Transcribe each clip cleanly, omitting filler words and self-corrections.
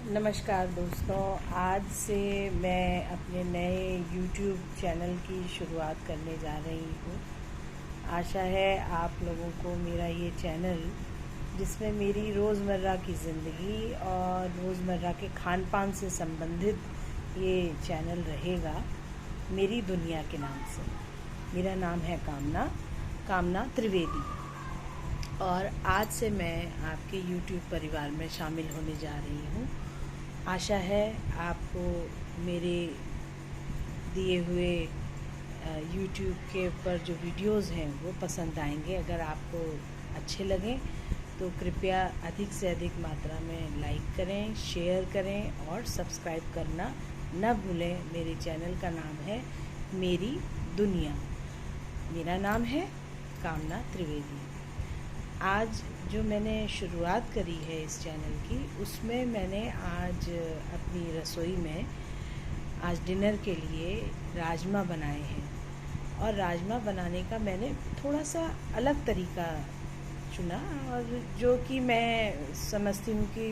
नमस्कार दोस्तों, आज से मैं अपने नए YouTube चैनल की शुरुआत करने जा रही हूँ। आशा है आप लोगों को मेरा ये चैनल, जिसमें मेरी रोज़मर्रा की ज़िंदगी और रोज़मर्रा के खान पान से संबंधित ये चैनल रहेगा, मेरी दुनिया के नाम से। मेरा नाम है कामना त्रिवेदी और आज से मैं आपके YouTube परिवार में शामिल होने जा रही हूँ। आशा है आपको मेरे दिए हुए YouTube के ऊपर जो वीडियोस हैं वो पसंद आएंगे। अगर आपको अच्छे लगें तो कृपया अधिक से अधिक मात्रा में लाइक करें, शेयर करें और सब्सक्राइब करना न भूलें। मेरे चैनल का नाम है मेरी दुनिया। मेरा नाम है कामना त्रिवेदी। आज जो मैंने शुरुआत करी है इस चैनल की, उसमें मैंने आज अपनी रसोई में आज डिनर के लिए राजमा बनाए हैं। और राजमा बनाने का मैंने थोड़ा सा अलग तरीका चुना, और जो कि मैं समझती हूँ कि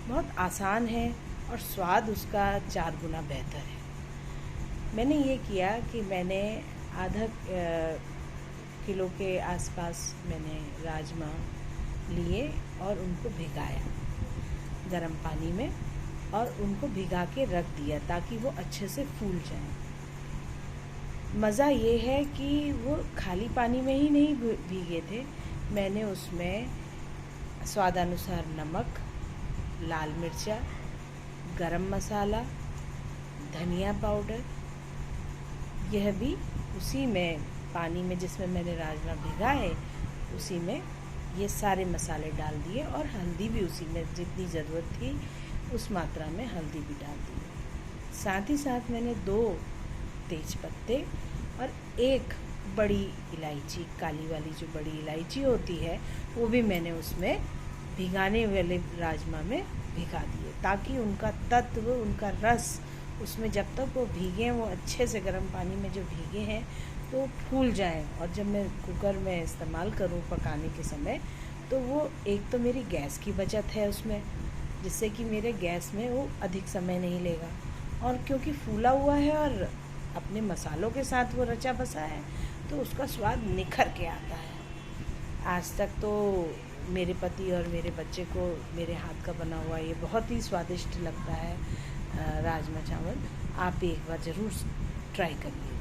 बहुत आसान है और स्वाद उसका 4 गुना बेहतर है। मैंने ये किया कि मैंने आधा किलो के आसपास मैंने राजमा लिए और उनको भिगाया गरम पानी में, और उनको भिगा के रख दिया ताकि वो अच्छे से फूल जाएं। मज़ा ये है कि वो खाली पानी में ही नहीं भीगे थे। मैंने उसमें स्वादानुसार नमक, लाल मिर्चा, गरम मसाला, धनिया पाउडर, यह भी उसी में पानी में जिसमें मैंने राजमा भिगाए उसी में ये सारे मसाले डाल दिए, और हल्दी भी उसी में जितनी ज़रूरत थी उस मात्रा में हल्दी भी डाल दी। साथ ही साथ मैंने 2 तेज पत्ते और 1 बड़ी इलायची, काली वाली जो बड़ी इलायची होती है, वो भी मैंने उसमें भिगाने वाले राजमा में भिगा दिए, ताकि उनका तत्व, उनका रस उसमें जब तक वो भीगे, वो अच्छे से गर्म पानी में जो भीगे हैं तो फूल जाएं। और जब मैं कुकर में इस्तेमाल करूं पकाने के समय, तो वो एक तो मेरी गैस की बचत है उसमें, जिससे कि मेरे गैस में वो अधिक समय नहीं लेगा, और क्योंकि फूला हुआ है और अपने मसालों के साथ वो रचा बसा है तो उसका स्वाद निखर के आता है। आज तक तो मेरे पति और मेरे बच्चे को मेरे हाथ का बना हुआ ये बहुत ही स्वादिष्ट लगता है राजमा चावल। आप एक बार ज़रूर ट्राई करिएगा।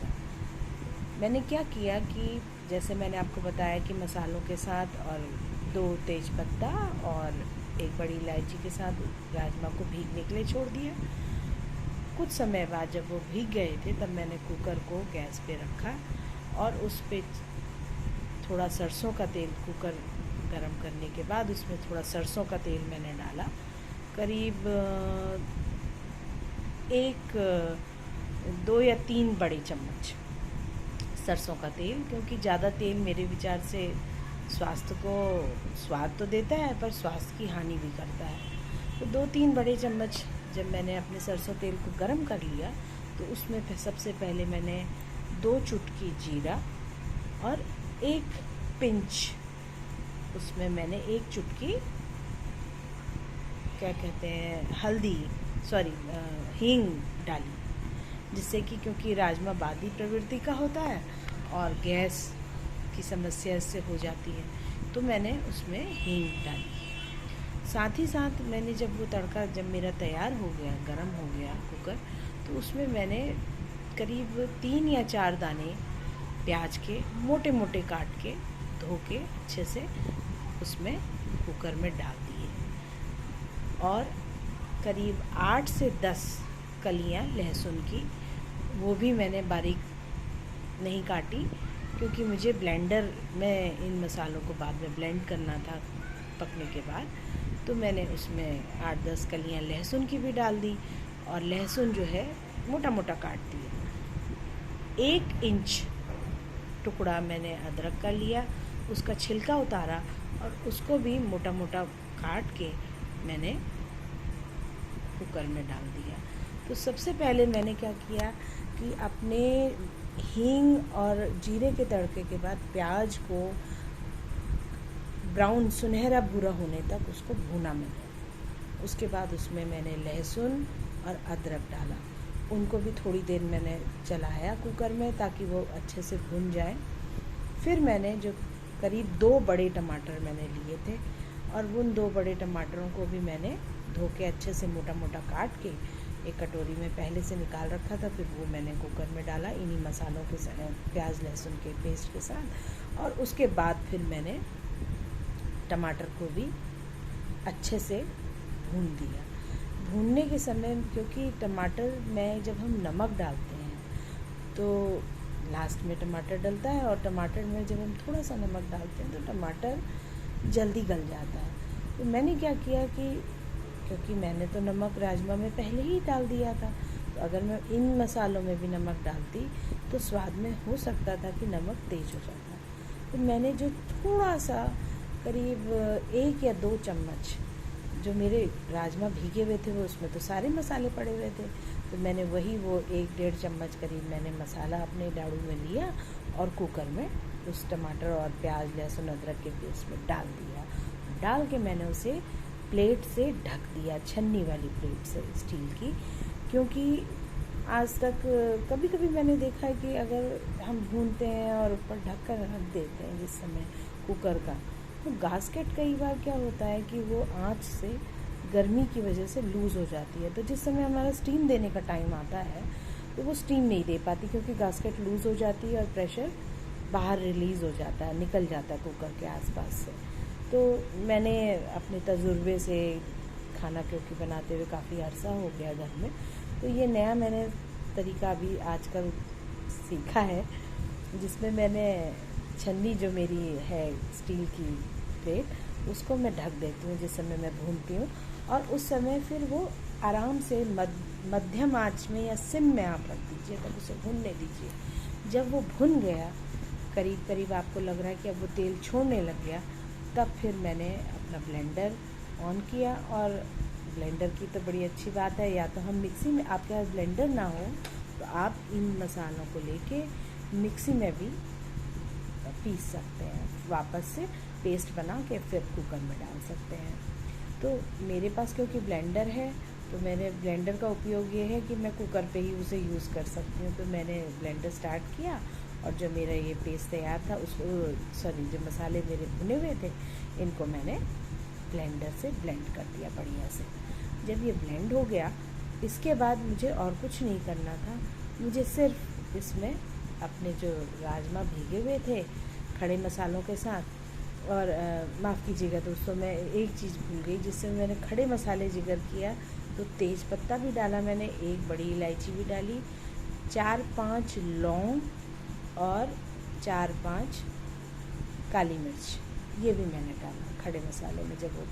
मैंने क्या किया कि जैसे मैंने आपको बताया कि मसालों के साथ और 2 तेज पत्ता और 1 बड़ी इलायची के साथ राजमा को भीगने के लिए छोड़ दिया। कुछ समय बाद जब वो भीग गए थे, तब मैंने कुकर को गैस पे रखा और उस पे थोड़ा सरसों का तेल, कुकर गरम करने के बाद उसमें थोड़ा सरसों का तेल मैंने डाला, करीब 2 या 3 बड़े चम्मच सरसों का तेल, क्योंकि ज़्यादा तेल मेरे विचार से स्वास्थ्य को स्वाद तो देता है पर स्वास्थ्य की हानि भी करता है। तो 2-3 बड़े चम्मच जब मैंने अपने सरसों तेल को गरम कर लिया, तो उसमें सबसे पहले मैंने 2 चुटकी जीरा और 1 पिंच, उसमें मैंने 1 चुटकी क्या कहते हैं हींग डाली, जिससे कि क्योंकि राजमा बादी प्रवृत्ति का होता है और गैस की समस्या इससे हो जाती है, तो मैंने उसमें हींग डाली। साथ ही साथ मैंने जब वो तड़का जब मेरा तैयार हो गया, गरम हो गया कुकर, तो उसमें मैंने करीब 3 या 4 दाने प्याज के मोटे मोटे काट के धो के अच्छे से उसमें कुकर में डाल दिए, और करीब 8 से 10 कलियां लहसुन की, वो भी मैंने बारीक नहीं काटी, क्योंकि मुझे ब्लेंडर में इन मसालों को बाद में ब्लेंड करना था पकने के बाद। तो मैंने उसमें 8-10 कलियां लहसुन की भी डाल दी, और लहसुन जो है मोटा मोटा काट दिया। 1 इंच टुकड़ा मैंने अदरक का लिया, उसका छिलका उतारा और उसको भी मोटा मोटा काट के मैंने कुकर में डाल दिया। तो सबसे पहले मैंने क्या किया कि अपने हींग और जीरे के तड़के के बाद प्याज को ब्राउन सुनहरा भूरा होने तक उसको भूना मैंने। उसके बाद उसमें मैंने लहसुन और अदरक डाला, उनको भी थोड़ी देर मैंने चलाया कुकर में ताकि वो अच्छे से भुन जाए। फिर मैंने जो करीब 2 बड़े टमाटर मैंने लिए थे और उन 2 बड़े टमाटरों को भी मैंने धो के अच्छे से मोटा मोटा काट के एक कटोरी में पहले से निकाल रखा था। फिर वो मैंने कुकर में डाला इन्हीं मसालों के साथ, प्याज लहसुन के पेस्ट के साथ। और उसके बाद फिर मैंने टमाटर को भी अच्छे से भून दिया। भूनने के समय, क्योंकि टमाटर में जब हम नमक डालते हैं तो लास्ट में टमाटर डलता है, और टमाटर में जब हम थोड़ा सा नमक डालते हैं तो टमाटर जल्दी गल जाता है। तो मैंने क्या किया कि क्योंकि मैंने तो नमक राजमा में पहले ही डाल दिया था, तो अगर मैं इन मसालों में भी नमक डालती तो स्वाद में हो सकता था कि नमक तेज़ हो जाता। तो मैंने जो थोड़ा सा करीब 1 या 2 चम्मच, जो मेरे राजमा भीगे हुए थे वो उसमें तो सारे मसाले पड़े हुए थे, तो मैंने वही वो 1-1.5 चम्मच करीब मैंने मसाला अपने लाड़ू में लिया और कुकर में उस टमाटर और प्याज लहसुन अदरक के पेस्ट में डाल दिया। डाल के मैंने उसे प्लेट से ढक दिया, छन्नी वाली प्लेट से स्टील की। क्योंकि आज तक कभी कभी मैंने देखा है कि अगर हम भूनते हैं और ऊपर ढक कर रख देते हैं जिस समय कुकर का, तो गास्केट कई बार क्या होता है कि वो आँच से गर्मी की वजह से लूज़ हो जाती है। तो जिस समय हमारा स्टीम देने का टाइम आता है तो वो स्टीम नहीं दे पाती, क्योंकि गास्केट लूज़ हो जाती है और प्रेशर बाहर रिलीज़ हो जाता है, निकल जाता है कुकर के आसपास से। तो मैंने अपने तजुर्बे से खाना क्योंकि बनाते हुए काफ़ी अरसा हो गया घर में, तो ये नया मैंने तरीका अभी आजकल सीखा है, जिसमें मैंने छन्नी जो मेरी है स्टील की प्लेट, उसको मैं ढक देती हूँ जिस समय मैं भूनती हूँ, और उस समय फिर वो आराम से मध्यम आंच में या सिम में आप रख दीजिए, तब उसे भूनने दीजिए। जब वो भुन गया, करीब करीब आपको लग रहा है कि अब वो तेल छोड़ने लग गया, तब फिर मैंने अपना ब्लेंडर ऑन किया। और ब्लेंडर की तो बड़ी अच्छी बात है, या तो हम मिक्सी में, आपके पास ब्लेंडर ना हो तो आप इन मसालों को लेके मिक्सी में भी पीस सकते हैं, वापस से पेस्ट बना के फिर कुकर में डाल सकते हैं। तो मेरे पास क्योंकि ब्लेंडर है तो मेरे ब्लेंडर का उपयोग ये है कि मैं कुकर पे ही उसे यूज़ कर सकती हूँ। तो मैंने ब्लेंडर स्टार्ट किया और जो मेरा ये पेस्ट तैयार था उसको, जो मसाले मेरे भुने हुए थे, इनको मैंने ब्लेंडर से ब्लेंड कर दिया बढ़िया से। जब ये ब्लेंड हो गया, इसके बाद मुझे और कुछ नहीं करना था, मुझे सिर्फ इसमें अपने जो राजमा भीगे हुए थे खड़े मसालों के साथ, और माफ़ कीजिएगा दोस्तों, मैं एक चीज़ भूल गई जिससे मैंने खड़े मसाले जिक्र किया, तो तेज़ पत्ता भी डाला मैंने, 1 बड़ी इलायची भी डाली, 4-5 लौंग और 4-5 काली मिर्च, ये भी मैंने डाला खड़े मसाले में जब वो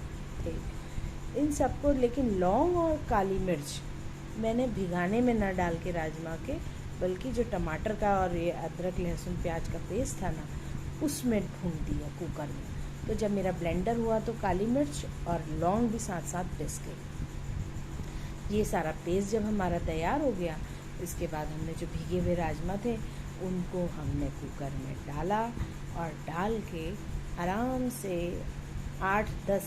थे इन सबको। लेकिन लौंग और काली मिर्च मैंने भिगाने में न डाल के राजमा के, बल्कि जो टमाटर का और ये अदरक लहसुन प्याज का पेस्ट था ना, उसमें भून दिया कुकर में। तो जब मेरा ब्लेंडर हुआ तो काली मिर्च और लौंग भी साथ साथ पिस गई। ये सारा पेस्ट जब हमारा तैयार हो गया, इसके बाद हमने जो भीगे हुए राजमा थे उनको हमने कुकर में डाला, और डाल के आराम से 8-10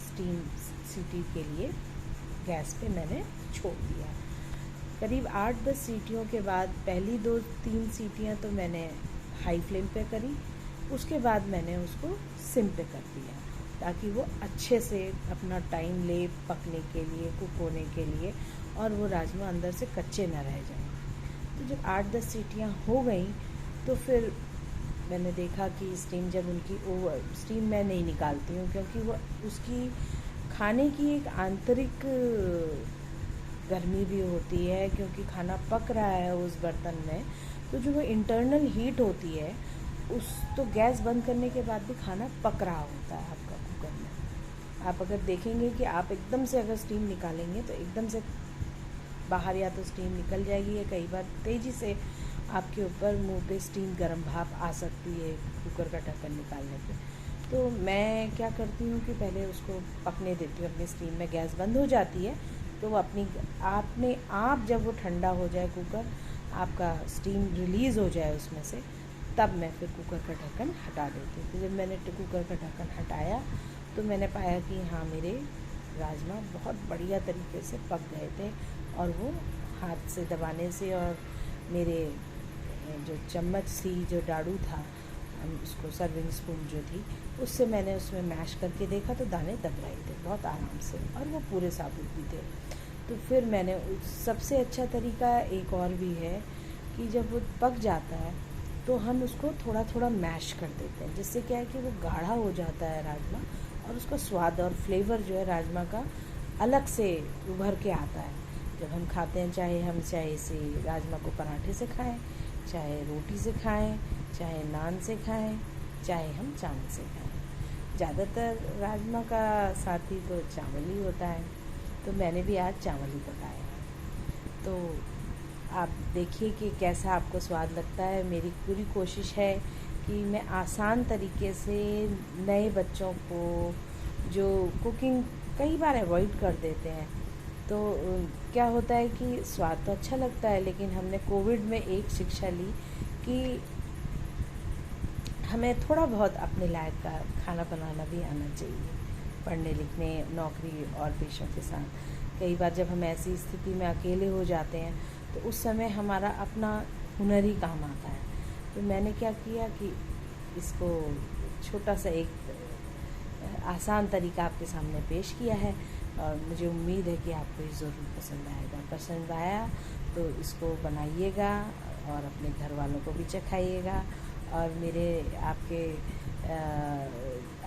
स्टीम सीटी के लिए गैस पे मैंने छोड़ दिया। करीब 8-10 सीटियों के बाद पहली 2-3 सीटियाँ तो मैंने हाई फ्लेम पे करी, उसके बाद मैंने उसको सिम पे कर दिया ताकि वो अच्छे से अपना टाइम ले पकने के लिए, कुक होने के लिए, और वो राजमा अंदर से कच्चे ना रह जाएं। तो जब 8-10 सीटियाँ हो गई तो फिर मैंने देखा कि स्टीम जब उनकी स्टीम मैं नहीं निकालती हूँ, क्योंकि वो उसकी खाने की एक आंतरिक गर्मी भी होती है, क्योंकि खाना पक रहा है उस बर्तन में, तो जो वो इंटरनल हीट होती है उस, तो गैस बंद करने के बाद भी खाना पक रहा होता है आपका कुकर में। आप अगर देखेंगे कि आप एकदम से अगर स्टीम निकालेंगे तो एकदम से बाहर या तो स्टीम निकल जाएगी, या कई बार तेज़ी से आपके ऊपर मुंह पे स्टीम गर्म भाप आ सकती है कुकर का ढक्कन निकालने पे। तो मैं क्या करती हूँ कि पहले उसको पकने देती हूँ अपनी स्टीम में, गैस बंद हो जाती है तो वो अपने आप जब वो ठंडा हो जाए कुकर, आपका स्टीम रिलीज़ हो जाए उसमें से, तब मैं फिर कुकर का ढक्कन हटा देती हूँ। तो जब मैंने कुकर का ढक्कन हटाया तो मैंने पाया कि हाँ, मेरे राजमा बहुत बढ़िया तरीके से पक गए थे, और वो हाथ से दबाने से और मेरे जो चम्मच थी, जो डाडू था, उसको सर्विंग स्पून जो थी, उससे मैंने उसमें मैश करके देखा तो दाने दब रहे थे बहुत आराम से, और वो पूरे साबुत भी थे। तो फिर मैंने सबसे अच्छा तरीका एक और भी है कि जब वो पक जाता है तो हम उसको थोड़ा थोड़ा मैश कर देते हैं, जिससे क्या है कि वो गाढ़ा हो जाता है राजमा, और उसका स्वाद और फ्लेवर जो है राजमा का अलग से उभर के आता है जब हम खाते हैं। चाहे इसे राजमा को पराठे से खाएं, चाहे रोटी से खाएं, चाहे नान से खाएं, चाहे हम चावल से खाएं। ज़्यादातर राजमा का साथी तो चावल ही होता है, तो मैंने भी आज चावल ही पकाया है। तो आप देखिए कि कैसा आपको स्वाद लगता है। मेरी पूरी कोशिश है कि मैं आसान तरीके से नए बच्चों को, जो कुकिंग कई बार अवॉइड कर देते हैं, तो क्या होता है कि स्वाद तो अच्छा लगता है, लेकिन हमने कोविड में एक शिक्षा ली कि हमें थोड़ा बहुत अपने लायक का खाना बनाना भी आना चाहिए, पढ़ने लिखने, नौकरी और पेशों के साथ। कई बार जब हम ऐसी स्थिति में अकेले हो जाते हैं तो उस समय हमारा अपना हुनर ही काम आता है। तो मैंने क्या किया कि इसको छोटा सा एक आसान तरीका आपके सामने पेश किया है, और मुझे उम्मीद है कि आपको ये ज़रूर पसंद आएगा। पसंद आया तो इसको बनाइएगा और अपने घर वालों को भी चखाइएगा, और मेरे आपके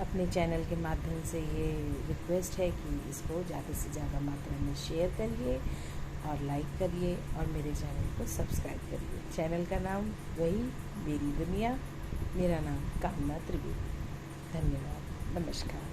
अपने चैनल के माध्यम से ये रिक्वेस्ट है कि इसको ज़्यादा से ज़्यादा मात्रा में शेयर करिए और लाइक करिए, और मेरे चैनल को सब्सक्राइब करिए। चैनल का नाम वही, मेरी दुनिया, मेरा नाम कामना त्रिवेदी। धन्यवाद, नमस्कार।